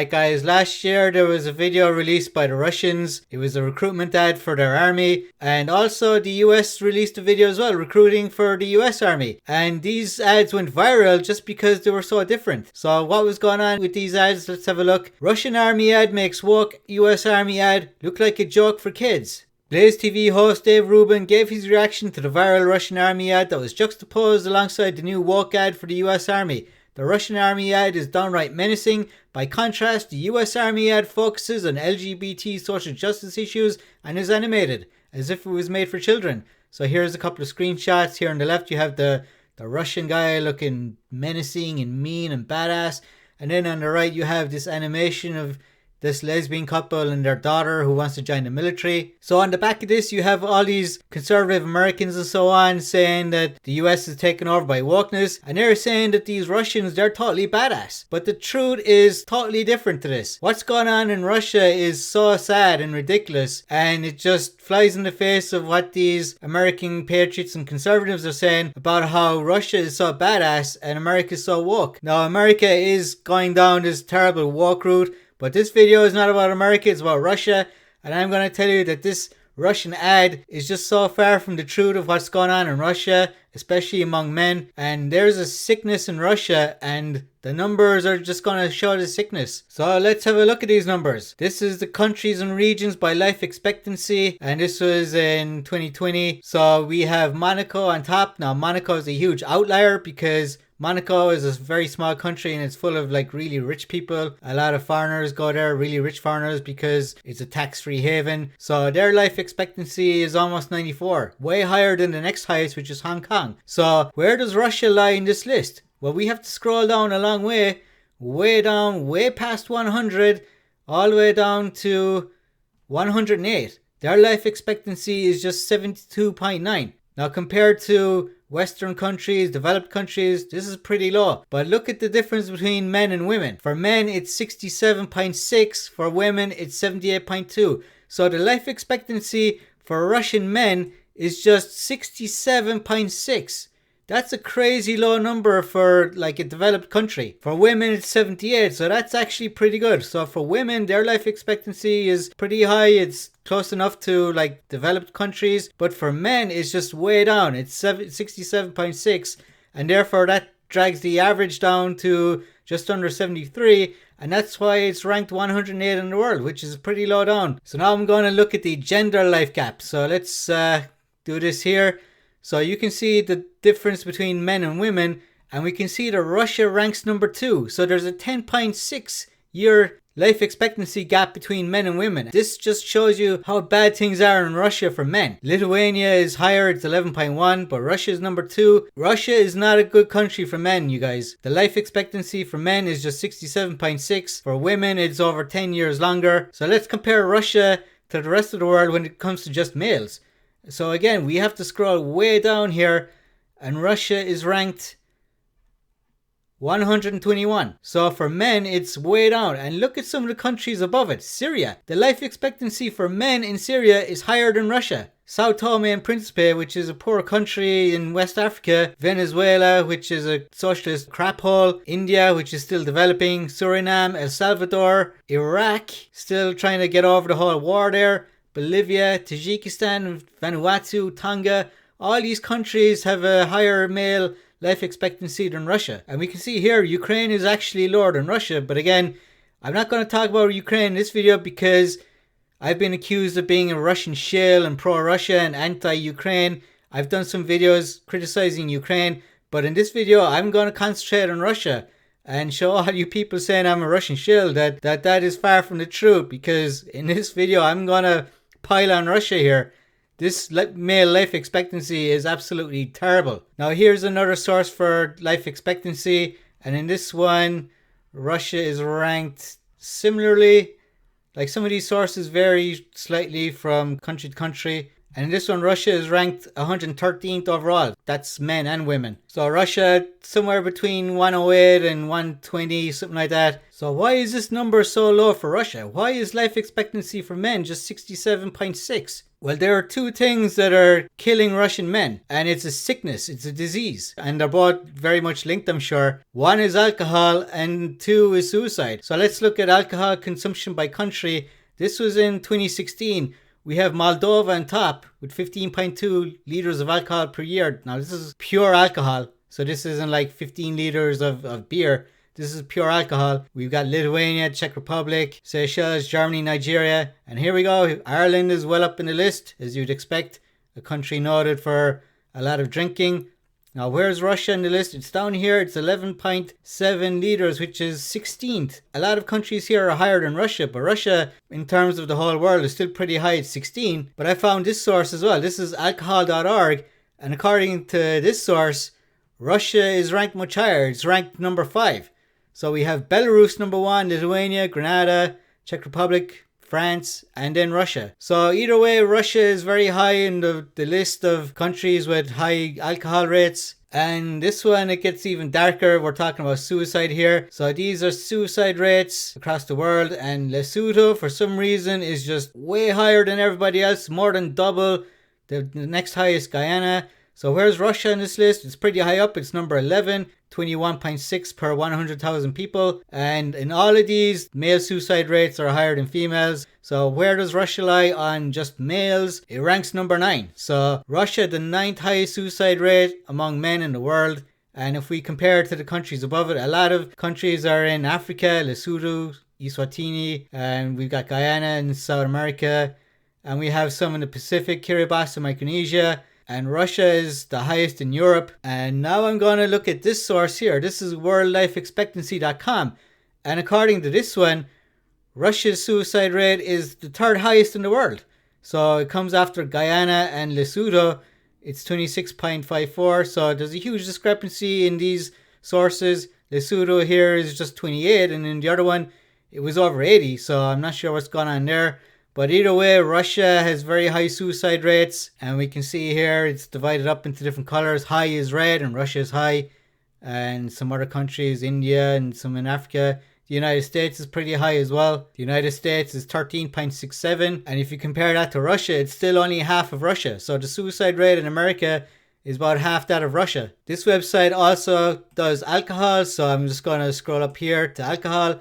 Alright guys, last year there was a video released by the Russians. It was a recruitment ad for their army, and also the US released a video as well recruiting for the US army, and these ads went viral just because they were so different. So what was going on with these ads? Let's have a look. Russian army ad makes woke US army ad look like a joke for kids. Blaze TV host Dave Rubin gave his reaction to the viral Russian army ad that was juxtaposed alongside the new woke ad for the US army. The Russian army ad is downright menacing. By contrast, the US army ad focuses on LGBT social justice issues and is animated, as if it was made for children. So here's a couple of screenshots. Here on the left you have the Russian guy looking menacing and mean and badass. And then on the right you have this animation of this lesbian couple and their daughter who wants to join the military. So on the back of this you have all these conservative Americans and so on saying that the US is taken over by wokeness, and they're saying that these Russians, they're totally badass. But the truth is totally different to this. What's going on in Russia is so sad and ridiculous, and it just flies in the face of what these American patriots and conservatives are saying about how Russia is so badass and America is so woke. Now America is going down this terrible woke route, but this video is not about America, it's about Russia. And I'm going to tell you that this Russian ad is just so far from the truth of what's going on in Russia, especially among men. And there's a sickness in Russia, and the numbers are just going to show the sickness. So let's have a look at these numbers. This is the countries and regions by life expectancy, and this was in 2020. So we have Monaco on top. Now Monaco is a huge outlier because Monaco is a very small country and it's full of like really rich people. A lot of foreigners go there, really rich foreigners, because it's a tax-free haven. So their life expectancy is almost 94, way higher than the next highest, which is Hong Kong. So where does Russia lie in this list? Well, we have to scroll down a long way down, way past 100, all the way down to 108. Their life expectancy is just 72.9. Now compared to Western countries, developed countries, this is pretty low. But look at the difference between men and women. For men, it's 67.6. For women, it's 78.2. So the life expectancy for Russian men is just 67.6. That's a crazy low number for like a developed country. For women, it's 78, so that's actually pretty good. So for women, their life expectancy is pretty high. It's close enough to like developed countries. But for men, it's just way down. It's 67.6, and therefore that drags the average down to just under 73. And that's why it's ranked 108 in the world, which is pretty low down. So now I'm going to look at the gender life gap. So let's do this here. So you can see the difference between men and women, and we can see that Russia ranks number 2. So there's a 10.6 year life expectancy gap between men and women. This just shows you how bad things are in Russia for men. Lithuania is higher, it's 11.1, but Russia is number 2. Russia is not a good country for men, you guys. The life expectancy for men is just 67.6. For women, it's over 10 years longer. So let's compare Russia to the rest of the world when it comes to just males. So again, we have to scroll way down here, and Russia is ranked 121. So for men, it's way down. And look at some of the countries above it. Syria. The life expectancy for men in Syria is higher than Russia. Sao Tome and Principe, which is a poor country in West Africa. Venezuela, which is a socialist crap hole. India, which is still developing. Suriname, El Salvador. Iraq, still trying to get over the whole war there. Bolivia, Tajikistan, Vanuatu, Tonga. All these countries have a higher male life expectancy than Russia. And we can see here Ukraine is actually lower than Russia. But again, I'm not going to talk about Ukraine in this video because I've been accused of being a Russian shill and pro-Russia and anti-Ukraine. I've done some videos criticizing Ukraine, but in this video I'm going to concentrate on Russia and show all you people saying I'm a Russian shill that is far from the truth, because in this video I'm going to pile on Russia here. This male life expectancy is absolutely terrible. Now here's another source for life expectancy, and in this one Russia is ranked similarly. Like some of these sources vary slightly from country to country. And in this one, Russia is ranked 113th overall. That's men and women. So Russia, somewhere between 108 and 120, something like that. So why is this number so low for Russia? Why is life expectancy for men just 67.6? Well, there are two things that are killing Russian men, and it's a sickness, it's a disease, and they're both very much linked, I'm sure. One is alcohol, and two is suicide. So let's look at alcohol consumption by country. This was in 2016. We have Moldova on top with 15.2 liters of alcohol per year. Now, this is pure alcohol, so this isn't like 15 liters of beer. This is pure alcohol. We've got Lithuania, Czech Republic, Seychelles, Germany, Nigeria. And here we go. Ireland is well up in the list, as you'd expect. A country noted for a lot of drinking. Now, where's Russia in the list? It's down here. It's 11.7 liters, which is 16th. A lot of countries here are higher than Russia, but Russia, in terms of the whole world, is still pretty high at 16. But I found this source as well. This is alcohol.org. And according to this source, Russia is ranked much higher. It's ranked number 5. So we have Belarus number 1, Lithuania, Grenada, Czech Republic, France, and then Russia. So either way, Russia is very high in the list of countries with high alcohol rates. And this one, it gets even darker. We're talking about suicide here. So these are suicide rates across the world. And Lesotho, for some reason, is just way higher than everybody else. More than double. The next highest, Guyana. So where's Russia on this list? It's pretty high up. It's number 11, 21.6 per 100,000 people. And in all of these, male suicide rates are higher than females. So where does Russia lie on just males? It ranks number 9. So Russia, the 9th highest suicide rate among men in the world. And if we compare it to the countries above it, a lot of countries are in Africa, Lesotho, Eswatini, and we've got Guyana in South America. And we have some in the Pacific, Kiribati, Micronesia. And Russia is the highest in Europe. And now I'm going to look at this source here. This is worldlifeexpectancy.com. And according to this one, Russia's suicide rate is the 3rd highest in the world. So it comes after Guyana and Lesotho. It's 26.54. So there's a huge discrepancy in these sources. Lesotho here is just 28. And in the other one, it was over 80. So I'm not sure what's going on there. But either way, Russia has very high suicide rates. And we can see here it's divided up into different colors. High is red and Russia is high. And some other countries, India and some in Africa. The United States is pretty high as well. The United States is 13.67. And if you compare that to Russia, it's still only half of Russia. So the suicide rate in America is about half that of Russia. This website also does alcohol. So I'm just going to scroll up here to alcohol.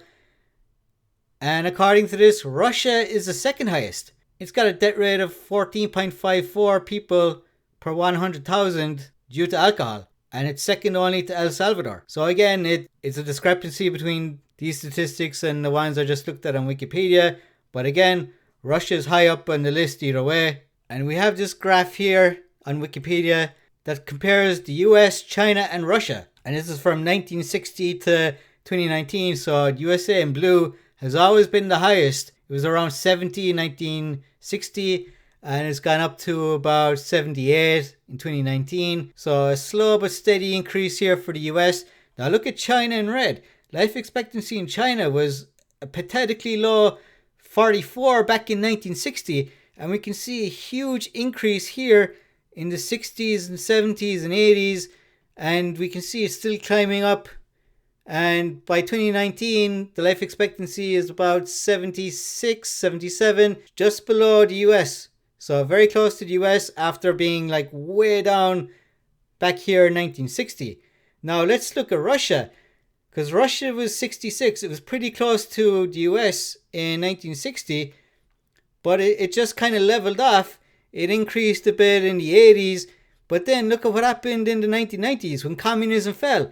And according to this, Russia is the 2nd highest. It's got a death rate of 14.54 people per 100,000 due to alcohol. And it's second only to El Salvador. So again, it's a discrepancy between these statistics and the ones I just looked at on Wikipedia. But again, Russia is high up on the list either way. And we have this graph here on Wikipedia that compares the US, China, and Russia. And this is from 1960 to 2019. So USA in blue has always been the highest. It was around 70 in 1960 and it's gone up to about 78 in 2019. So a slow but steady increase here for the US. Now look at China in red. Life expectancy in China was a pathetically low 44 back in 1960. And we can see a huge increase here in the 60s and 70s and 80s. And we can see it's still climbing up. And by 2019, the life expectancy is about 76, 77, just below the US. So very close to the US after being like way down back here in 1960. Now let's look at Russia. Because Russia was 66. It was pretty close to the US in 1960. But it just kind of leveled off. It increased a bit in the 80s. But then look at what happened in the 1990s when communism fell.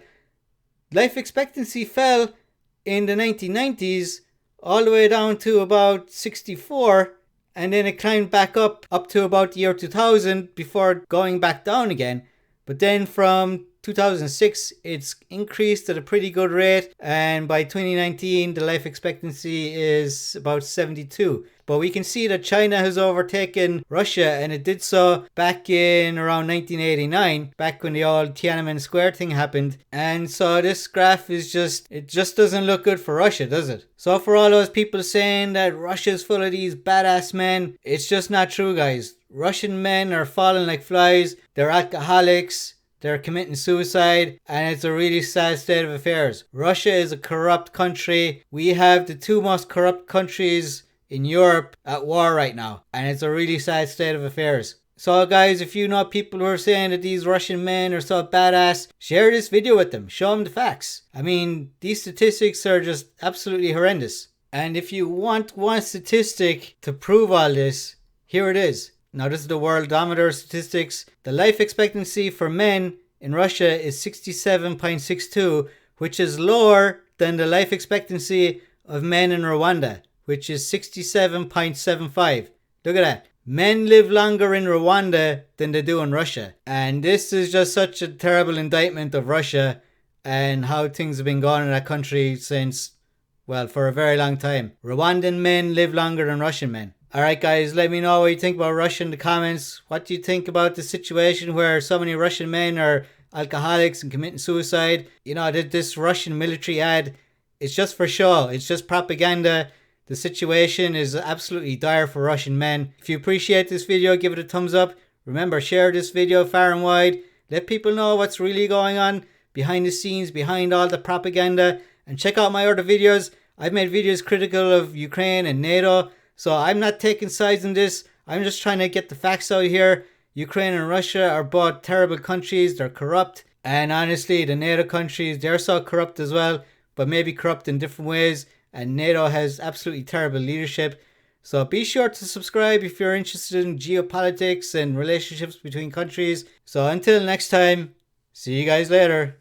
Life expectancy fell in the 1990s all the way down to about 64, and then it climbed back up to about the year 2000 before going back down again. But then from 2006, it's increased at a pretty good rate, and by 2019, the life expectancy is about 72. But we can see that China has overtaken Russia, and it did so back in around 1989, back when the old Tiananmen Square thing happened. And so this graph is it just doesn't look good for Russia, does it? So for all those people saying that Russia's full of these badass men, it's just not true, guys. Russian men are falling like flies. They're alcoholics. They're committing suicide, and it's a really sad state of affairs. Russia is a corrupt country. We have the 2 most corrupt countries in Europe at war right now. And it's a really sad state of affairs. So guys, if you know people who are saying that these Russian men are so badass, share this video with them. Show them the facts. I mean, these statistics are just absolutely horrendous. And if you want one statistic to prove all this, here it is. Now this is the Worldometer statistics. The life expectancy for men in Russia is 67.62, which is lower than the life expectancy of men in Rwanda, which is 67.75. Look at that. Men live longer in Rwanda than they do in Russia. And this is just such a terrible indictment of Russia and how things have been going in that country since, well, for a very long time. Rwandan men live longer than Russian men. Alright guys, let me know what you think about Russia in the comments. What do you think about the situation where so many Russian men are alcoholics and committing suicide? You know, this Russian military ad, it's just for show. It's just propaganda. The situation is absolutely dire for Russian men. If you appreciate this video, give it a thumbs up. Remember, share this video far and wide. Let people know what's really going on behind the scenes, behind all the propaganda. And check out my other videos. I've made videos critical of Ukraine and NATO. So I'm not taking sides in this. I'm just trying to get the facts out here. Ukraine and Russia are both terrible countries. They're corrupt. And honestly, the NATO countries, they're so corrupt as well. But maybe corrupt in different ways. And NATO has absolutely terrible leadership. So be sure to subscribe if you're interested in geopolitics and relationships between countries. So until next time, see you guys later.